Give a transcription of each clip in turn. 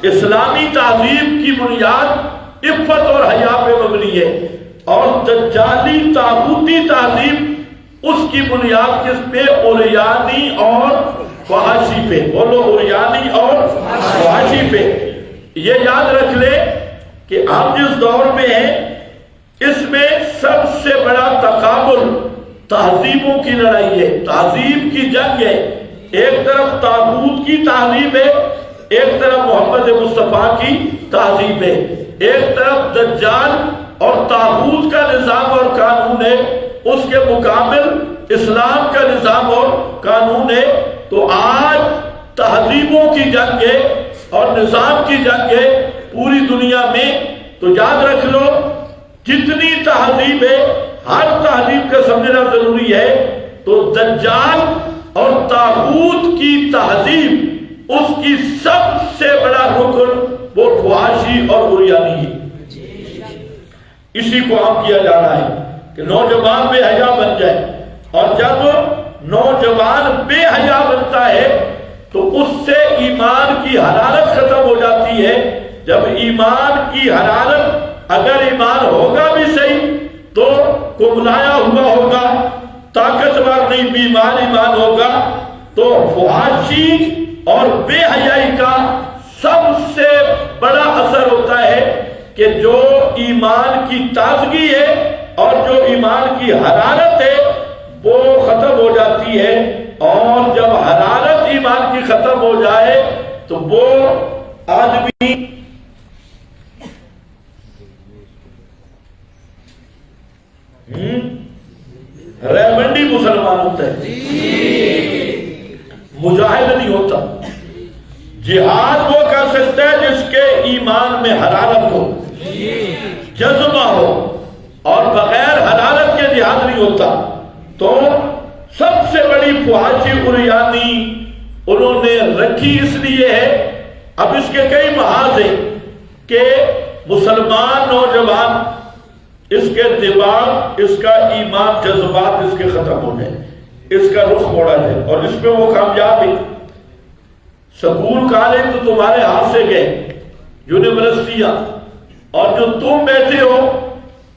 اسلامی تہذیب کی بنیاد عفت اور حیا پہ مبنی ہے، اور دجالی طاغوتی تہذیب اس کی بنیاد کس پہ؟ عریانی اور فحاشی پہ۔ بولو عریانی اور فحاشی پہ۔ یہ یاد رکھ لے کہ ہم جس دور میں ہیں اس میں سب سے بڑا تقابل تہذیبوں کی لڑائی ہے، تہذیب کی جنگ ہے۔ ایک طرف طاغوت کی تہذیب ہے، ایک طرف محمد مصطفیٰ کی تہذیب ہے، ایک طرف دجال اور طاغوت کا نظام اور قانون ہے، اس کے مقابل اسلام کا نظام اور قانون ہے۔ تو آج تہذیبوں کی جنگ ہے اور نظام کی جنگ ہے پوری دنیا میں۔ تو یاد رکھ لو جتنی تہذیب ہے ہر تہذیب کا سمجھنا ضروری ہے۔ تو دجال اور طاغوت کی تہذیب اس کی سب سے بڑا رکن وہ فحاشی اور عریانی ہے۔ اسی کو عام کیا جا رہا ہے کہ نوجوان بے حیا بن جائے، اور جب نوجوان بے حیا بنتا ہے تو اس سے ایمان کی حرارت ختم ہو جاتی ہے۔ جب ایمان کی حرارت، اگر ایمان ہوگا بھی صحیح تو کملایا ہوا ہوگا، طاقتور نہیں، بیمار ایمان ہوگا، تو فحاشی اور بے حیائی کا سب سے بڑا اثر ہوتا ہے کہ جو ایمان کی تازگی ہے اور جو ایمان کی حرارت ہے وہ ختم ہو جاتی ہے، اور جب حرارت ایمان کی ختم ہو جائے تو وہ آدمی ریمنڈی مسلمان ہوتا ہے، مجاہد نہیں ہوتا۔ جہاد وہ کر سکتا ہے جس کے ایمان میں حرارت ہو، جذبہ ہو، اور بغیر حرارت کے جہاد نہیں ہوتا۔ تو سب سے بڑی فحاشی عریانی انہوں نے رکھی اس لیے ہے، اب اس کے کئی محاذ ہیں کہ مسلمان نوجوان اس کے دماغ، اس کا ایمان، جذبات اس کے ختم ہو جائے، اس کا رخ موڑا جائے، اور اس پہ وہ کامیاب ہے۔ سکول کالج تو تمہارے ہاتھ سے گئے، یونیورسٹیاں، اور جو تم بیٹھے ہو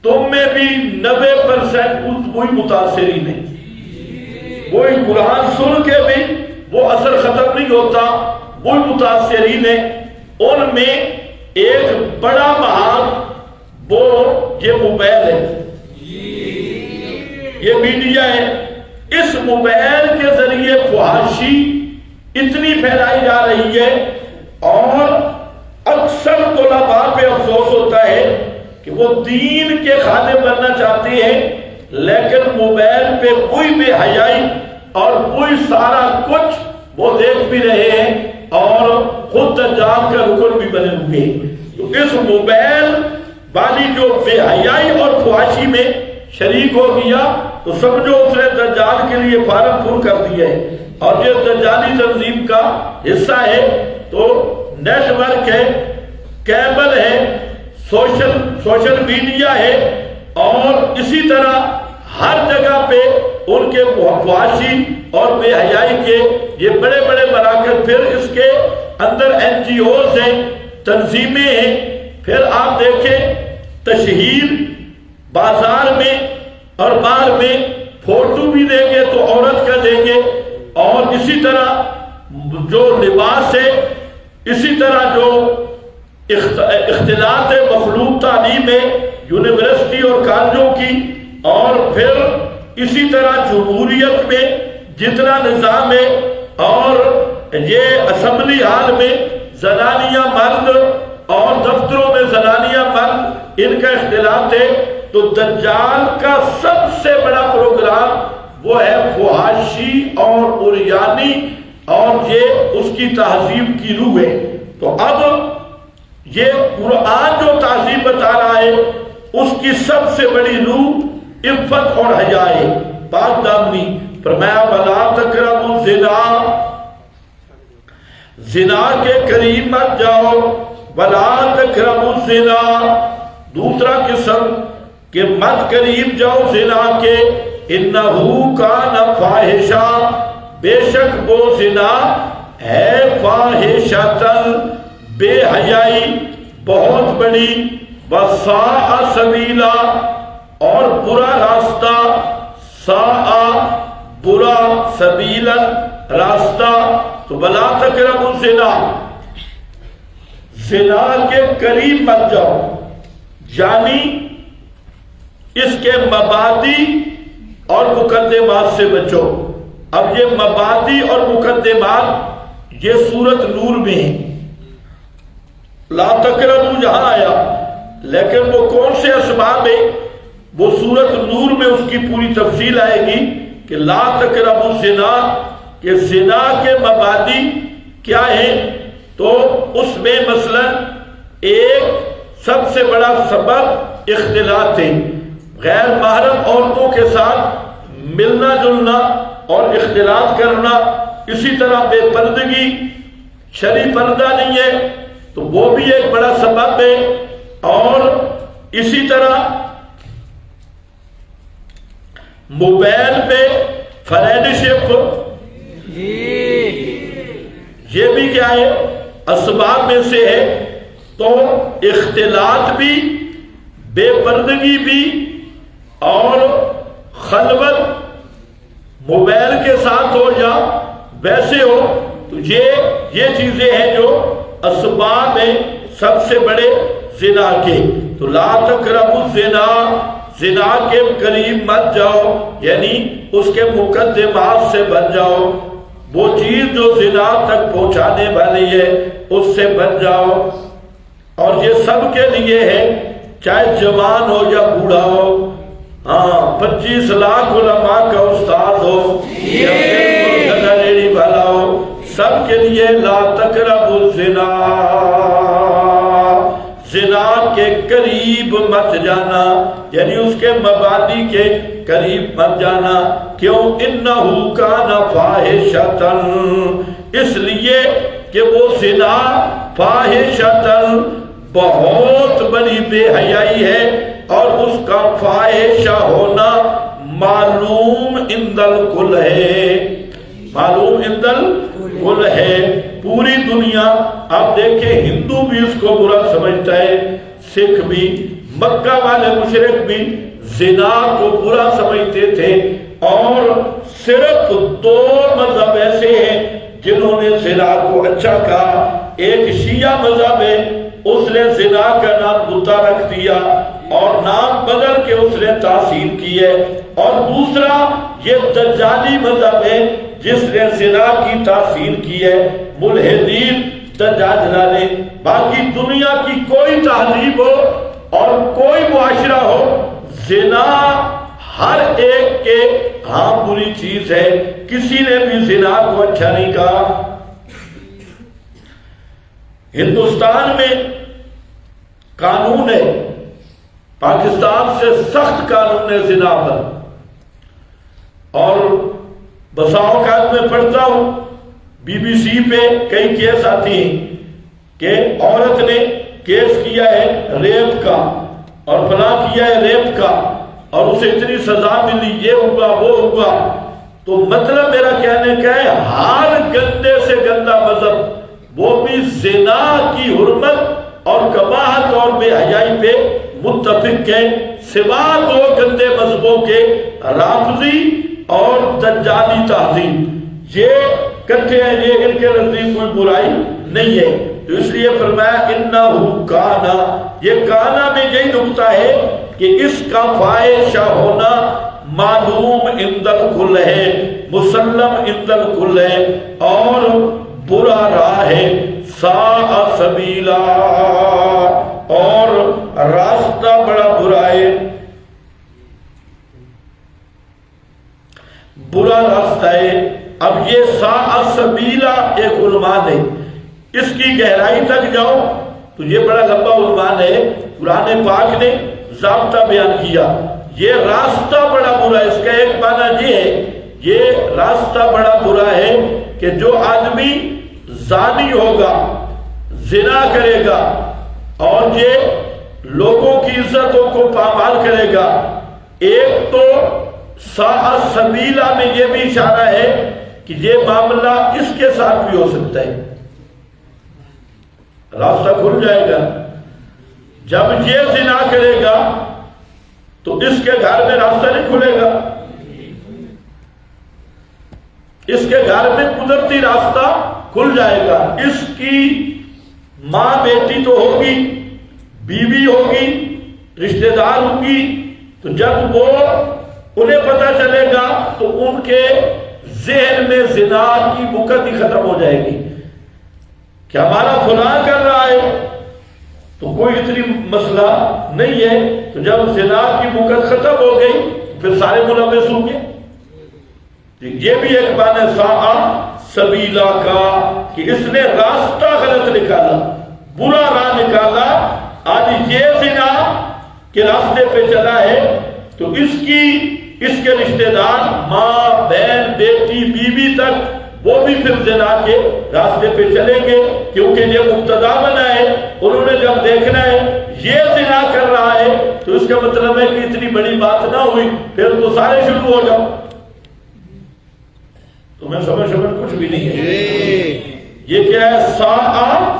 تم میں بھی 90% وہی متاثرین ہیں۔ وہی قرآن سن کے بھی وہ اثر ختم نہیں ہوتا، وہی متاثرین ہیں۔ ان میں ایک بڑا محاذ وہ یہ موبائل ہے، یہ میڈیا ہے۔ اس موبائل کے ذریعے فحاشی اتنی پھیلائی جا رہی ہے، اور اکثر طلباء پہ افسوس ہوتا ہے کہ وہ دین کے خادم بننا چاہتے ہیں، لیکن موبائل پہ کوئی بے حیائی اور کوئی سارا کچھ وہ دیکھ بھی رہے ہیں، اور خود دجال کا رکن بھی بنے ہوئے ہیں۔ تو اس موبائل والی جو بے حیائی اور فحاشی میں شریک ہو گیا تو سمجھو اس نے دجال کے لیے فارم پر کر دیا ہے، اور یہ دجالی تنظیم کا حصہ ہے۔ تو نیٹ ورک ہے، کیبل ہے، سوشل میڈیا ہے، اور اسی طرح ہر جگہ پہ ان کے فحاشی اور بے حیائی کے یہ بڑے بڑے مراکز، پھر اس کے اندر NGOs ہیں، تنظیمیں ہیں۔ پھر آپ دیکھیں تشہیر بازار میں اور بار میں فوٹو بھی دیں گے تو عورت کا دیں گے، اور اسی طرح جو لباس ہے، اسی طرح جو اختلاط مخلوق تعلیم ہے یونیورسٹی اور کالجوں کی، اور پھر اسی طرح جمہوریت میں جتنا نظام ہے، اور یہ اسمبلی ہال میں زنانیہ مرد اور دفتروں میں زنانیہ مرد، ان کا اختلاط ہے۔ تو دجال کا سب سے بڑا پروگرام وہ ہے فحاشی اور عریانی، اور یہ اس کی تہذیب کی روح ہے۔ تو اب یہ قرآن جو تہذیب بتا رہا ہے اس کی سب سے بڑی روح عفت اور حیا ہے، پاک دامنی۔ فرمایا وَلَا تَقْرَبُوا الزِّنَا، زنا کے قریب مت جاؤ، وَلَا تَقْرَبُوا الزِّنَا۔ دوسرا قسم کہ مت قریب جاؤ زنا کے، اِنَّهُ كَانَ فَاحِشًا، بے شک وہ زنا ہے فاحشۃ، بے حیائی بہت بڑی، وساء سبیلا اور برا راستہ، ساء برا، سبیلا راستہ، تو بلا تقربوا الزنا، زنا کے قریب مت جاؤ، یعنی اس کے مبادی اور مقدمات سے بچو۔ اب یہ مبادی اور مقدمات یہ سورۃ نور میں ہیں، لا تقربوا جہاں آیا، لیکن وہ کون سے اسباب ہیں وہ سورۃ نور میں اس کی پوری تفصیل آئے گی کہ لا تقربوا الزنا، کہ زنا کے مبادی کیا ہیں۔ تو اس میں مثلا ایک سب سے بڑا سبب اختلاط ہے، غیر محرم عورتوں کے ساتھ ملنا جلنا اور اختلاط کرنا، اسی طرح بے پردگی، شرعی پردہ نہیں ہے تو وہ بھی ایک بڑا سبب ہے، اور اسی طرح موبائل پہ فرینڈشپ، یہ بھی کیا ہے اسباب میں سے ہے۔ تو اختلاط بھی، بے پردگی بھی اور خلوت موبائل کے ساتھ ہو یا ویسے ہو، تو یہ چیزیں ہیں جو اسباب ہیں سب سے بڑے زنا کے۔ تو لا تقربوا الزنا، زنا کے قریب مت جاؤ، یعنی اس کے مقدمات سے بچ جاؤ، وہ چیز جو زنا تک پہنچانے والی ہے اس سے بچ جاؤ۔ اور یہ سب کے لیے ہے، چاہے جوان ہو یا بوڑھا ہو، 25 لاکھ علماء کا استاد ہو یا ریڑھی والا ہو، سب کے لیے لا تقربوا الزنا، زنا کے قریب مت جانا، یعنی اس کے مبادی کے قریب مت جانا۔ کیوں؟ انہو کان فاحشۃ، اس لیے کہ وہ زنا فاحشۃ بہت بڑی بے حیائی ہے، اور اس کا فاحشہ ہونا معلوم عند الکل ہے، معلوم عند الکل ہے۔ پوری دنیا آپ دیکھیں، ہندو بھی اس کو برا سمجھتا ہے، سکھ بھی، مکہ والے مشرک بھی زنا کو برا سمجھتے تھے، اور صرف 2 مذہب ایسے ہیں جنہوں نے زنا کو اچھا کہا۔ ایک شیعہ مذہب ہے، اس نے زنا کا نام بتا رکھ دیا اور نام بدل کے اس نے تحسین کی ہے، اور دوسرا یہ دجالی مذہب ہے جس نے زنا کی تحسین کی ہے، ملحدین دجاجلہ نے۔ باقی دنیا کی کوئی تہذیب ہو اور کوئی معاشرہ ہو، زنا ہر ایک کے ہاں بری چیز ہے، کسی نے بھی زنا کو اچھا نہیں کہا۔ ہندوستان میں قانون ہے، پاکستان سے سخت قانون ہے زنا پر، اور بسا اوقات میں پڑھتا ہوں BBC پہ کئی کیس آتی ہیں کہ عورت نے کیس کیا ہے ریپ کا اور فلاں کیا ہے ریپ کا اور اسے اتنی سزا ملی، یہ ہوا وہ ہوا۔ تو مطلب میرا کہنے کا ہے ہر گندے سے گندا مذہب وہ بھی زنا کی حرمت اور قباحت اور بے حیائی پہ متفق ہے، سوا 2 گندے مذہبوں کے، رافضی اور دجالی تہذیب، یہ کٹھے ہیں، یہ ان کے نزدیک کوئی برائی نہیں ہے۔ تو اس لیے فرمایا انہو کانا، یہ کانا میں یہی نکتہ ہے کہ اس کا فاحشہ ہونا معلوم عند الکل ہے، مسلم عند الکل ہے، اور برا راہ ہے، ساء سبیلا، اور راستہ بڑا برا ہے، برا راستہ ہے۔ اب یہ ساء سبیلا ایک عنوان ہے، اس کی گہرائی تک جاؤ تو یہ بڑا لمبا عنوان ہے، قرآن پاک نے ضابطہ بیان کیا۔ یہ راستہ بڑا برا ہے، اس کا ایک معنی یہ ہے، یہ راستہ بڑا برا ہے کہ جو آدمی زانی ہوگا، زنا کرے گا، اور یہ لوگوں کی عزتوں کو پامال کرے گا۔ ایک تو ساء سبیلا میں یہ بھی اشارہ ہے کہ یہ معاملہ اس کے ساتھ بھی ہو سکتا ہے، راستہ کھل جائے گا۔ جب یہ زنا کرے گا تو اس کے گھر میں راستہ نہیں کھلے گا، اس کے گھر میں قدرتی راستہ کھل جائے گا۔ اس کی ماں بیٹی تو ہوگی، بیوی ہوگی، رشتہ دار ہوگی، تو جب وہ انہیں پتہ چلے گا تو ان کے ذہن میں زنا کی بکت ہی ختم ہو جائے گی کہ ہمارا فلاں کر رہا ہے تو کوئی اتنی مسئلہ نہیں ہے۔ تو جب زنا کی بکت ختم ہو گئی پھر سارے ملوث ہوں گے۔ یہ بھی ایک معنی ساء سبیلا کا کہ اس نے راستہ غلط نکالا، برا راہ نکالا۔ آج یہ زنا کے راستے پہ چلا ہے تو اس کے رشتہ دار، ماں، بہن، بیٹی، بیوی تک وہ بھی پھر زنا کے راستے پہ چلیں گے، کیونکہ یہ مقتدا بنا ہے۔ انہوں نے جب دیکھنا ہے یہ زنا کر رہا ہے تو اس کا مطلب ہے کہ اتنی بڑی بات نہ ہوئی، پھر تو سارے شروع ہو جاؤ۔ تمہیں سمجھ کچھ بھی نہیں ہے۔ یہ کیا ہے؟ ساء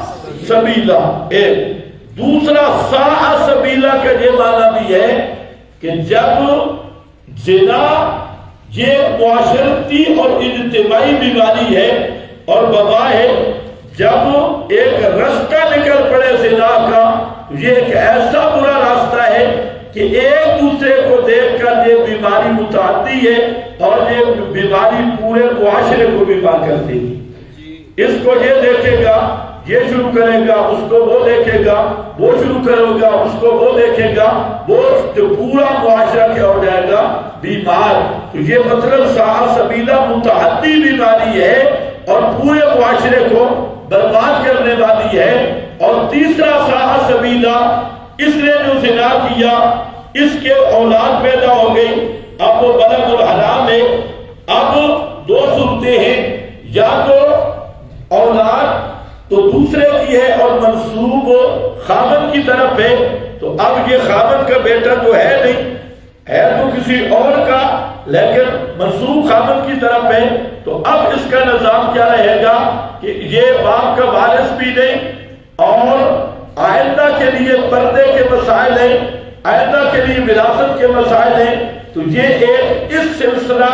سبیلا۔ ایک دوسرا ساء سبیلا کا یہ معنی بھی ہے کہ جب زنا یہ معاشرتی اور اجتماعی بیماری ہے اور وبا ہے، جب ایک رستہ نکل پڑے زنا کا، یہ ایک ایسا برا راستہ ہے کہ ایک دوسرے کو دیکھ کر یہ بیماری متعدی ہے اور یہ بیماری پورے معاشرے کو بیمار کر دے گی۔ اس کو یہ دیکھے گا، یہ شروع کرے گا، اس کو وہ دیکھے گا، وہ شروع کرے گا، اس کو وہ دیکھے گا، وہ جو پورا معاشرہ کیا ہو جائے گا؟ بیمار۔ تو یہ مطلب ساء سبیلا متعدی بیماری ہے اور پورے معاشرے کو برباد کرنے والی ہے۔ اور تیسرا ساء سبیلا، اس نے جو زنا کیا، اس کے اولاد پیدا ہو گئی، اب وہ بلغ الحرام ہے۔ اب دو صورتیں ہیں، یا تو اولاد تو دوسرے کی ہے اور منسوب خامد کی طرف ہے، تو اب یہ خامد کا بیٹا تو ہے نہیں، ہے تو کسی اور کا، لیکن منسوب خامد کی طرف ہے۔ تو اب اس کا نظام کیا رہے گا کہ یہ باپ کا وارث بھی نہیں، اور آئندہ کے لیے پردے کے مسائل ہیں، آئندہ کے لیے وراثت کے مسائل ہیں۔ تو یہ ایک اس سلسلہ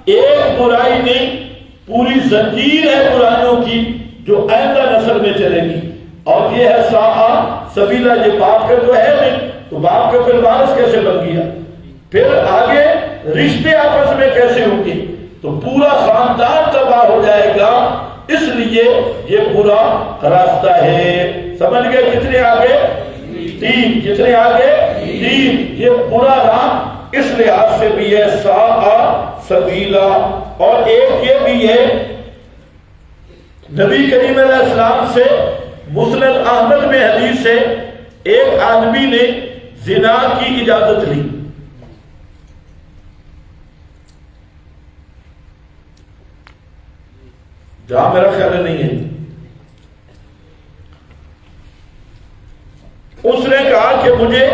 ایک برائی نہیں، پوری زنجیر ہے برائیوں کی جو آئندہ نسل میں چلے گی، اور یہ ہے ساء سبیلا۔ یہ باپ کا جو ہے نہیں، تو باپ کا پھر وارث کیسے بن گیا؟ پھر آگے رشتے آپس میں کیسے ہوں گے؟ تو پورا خاندان تباہ ہو جائے گا۔ اس لیے یہ برا راستہ ہے۔ سمجھ گئے کتنے آگے؟ تین۔ کتنے آگے؟ تین۔ یہ برا راہ اس لحاظ سے بھی ہے ساء سبیلا۔ اور ایک یہ بھی ہے، نبی کریم علیہ السلام سے مسند احمد میں حدیث ہے، ایک آدمی نے زنا کی اجازت لی، جہاں میرا خیال نہیں ہے، اس نے کہا کہ مجھے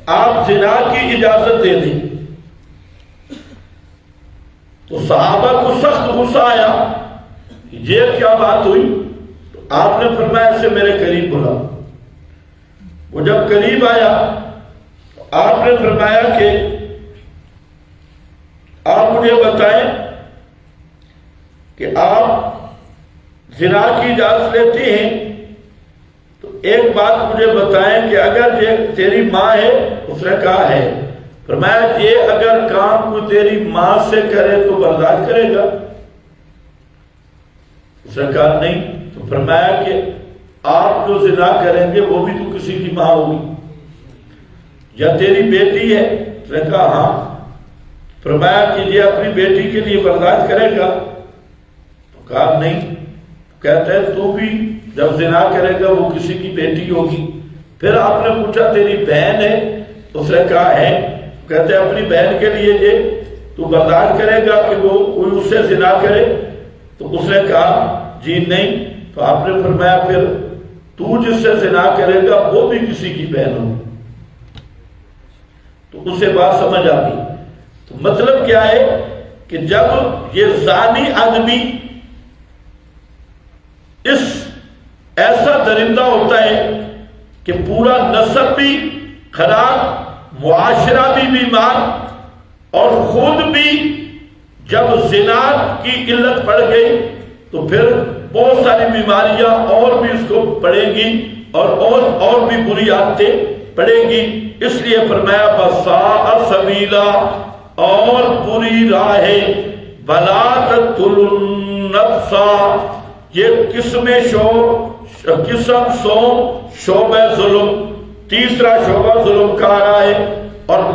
آپ زنا کی اجازت دے دیں۔ تو صحابہ کو سخت غصہ آیا، یہ کیا بات ہوئی؟ تو آپ نے فرمایا اسے میرے قریب بلا۔ وہ جب قریب آیا تو آپ نے فرمایا کہ آپ مجھے بتائیں کہ آپ زنا کی اجازت لیتے ہیں، تو ایک بات مجھے بتائیں کہ اگر یہ تیری ماں ہے؟ اس نے کہا ہے۔ فرمایا یہ اگر کام کو تیری ماں سے کرے تو برداشت کرے گا؟ اس نے کہا نہیں۔ تو فرمایا کہ آپ جو زنا کریں گے وہ بھی تو کسی کی ماں ہوگی، یا تیری بیٹی ہے؟ اس نے کہا ہاں۔ فرمایا کہ یہ اپنی بیٹی کے لیے برداشت کرے گا؟ تو کہا نہیں۔ کہتا ہے تو بھی جب زنا کرے گا وہ کسی کی بیٹی ہوگی۔ پھر آپ نے پوچھا تیری بہن ہے؟ اس نے کہا ہے۔ کہتے ہیں اپنی بہن کے لیے یہ تو برداشت کرے گا کہ وہ کوئی اس سے زنا کرے؟ تو اس نے کہا جی نہیں۔ تو آپ نے فرمایا پھر تو جس سے زنا کرے گا وہ بھی کسی کی بہن ہوگی۔ تو اسے بات سمجھ آتی۔ تو مطلب کیا ہے کہ جب یہ زانی آدمی اس ایسا درندہ ہوتا ہے کہ پورا نسب بھی خراب، معاشرہ بھی بیمار، اور خود بھی جب زنا کی علت پڑ گئی تو پھر بہت ساری بیماریاں اور بھی اس کو پڑیں گی اور بھی بری عادتیں پڑیں گی۔ اس لیے فرمایا بساء سبیلا، اور بری راہ، بلا تقتلوا النفس، یہ قسم شعبہ ظلم، تیسرا شعبہ ظلم کا آ رہا ہے۔ اور